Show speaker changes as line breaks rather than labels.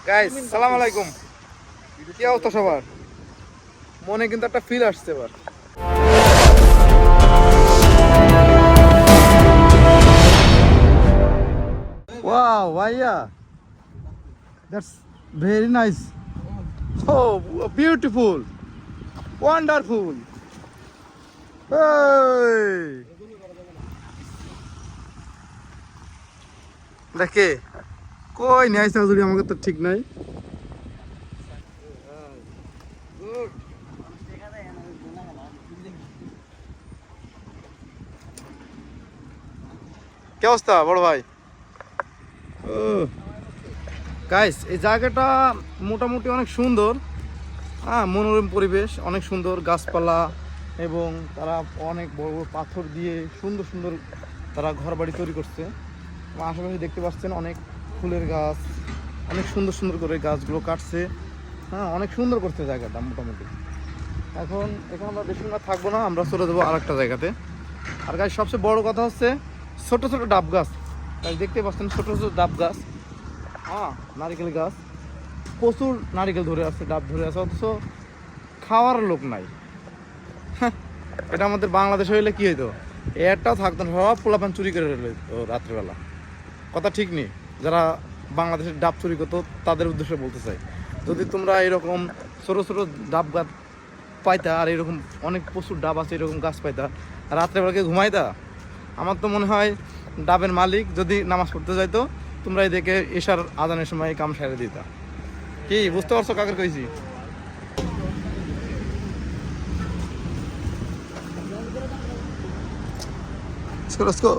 Guys সালাম আলাইকুম। কি অবস্থা সবার? মনে কিন্তু একটা ফিল আসছে এবার। Wow, Vaya, that's very nice. Oh, beautiful, wonderful. Hey, দেখে কই নিয়ে আসতে যদি আমাকে তো ঠিক নাই। কি অবস্থা বড় ভাই? গাইস এই জায়গাটা মোটামুটি অনেক সুন্দর, হ্যাঁ, মনোরম পরিবেশ, অনেক সুন্দর গাছপালা এবং তারা অনেক বড় বড় পাথর দিয়ে সুন্দর সুন্দর তারা ঘর বাড়ি তৈরি করছে। আশেপাশে দেখতে পাচ্ছেন অনেক ফুলের গাছ, অনেক সুন্দর সুন্দর করে গাছগুলো কাটছে, হ্যাঁ, অনেক সুন্দর করছে জায়গাটা মোটামুটি। এখন এখানে আমরা বেশিক্ষণ থাকবো না, আমরা চলে যাবো আর একটা জায়গাতে। আর গাছ সবচেয়ে বড় কথা হচ্ছে ছোট ছোট ডাব গাছ, তাই দেখতে পাচ্ছেন ছোট ছোট ডাব গাছ, হ্যাঁ, নারিকেল গাছ, প্রচুর নারিকেল ধরে আছে, ডাব ধরে আছে, অথচ খাওয়ার লোক নাই। এটা আমাদের বাংলাদেশে হইলে কি হইতো, একটাও থাকতো না, সব পোলাপান চুরি করে তো রাত্রিবেলা। কথা ঠিক নেই, যারা বাংলাদেশের ডাব চুরি করতো তাদের উদ্দেশ্যে বলতে চাই, যদি তোমরা এরকম ছোটো ছোটো ডাব গাছ পাইতা আর এরকম অনেক প্রচুর ডাব আছে এরকম গাছ পাইতা, রাত্রেবেলাকে ঘুমাইতা, আমার তো মনে হয় ডাবের মালিক যদি নামাজ পড়তে যাইতো তোমরা এদিকে এশার আজানের সময় কাম সেরে দিতা। কি বুঝতে পারছো কাকের কইছি? Let's go.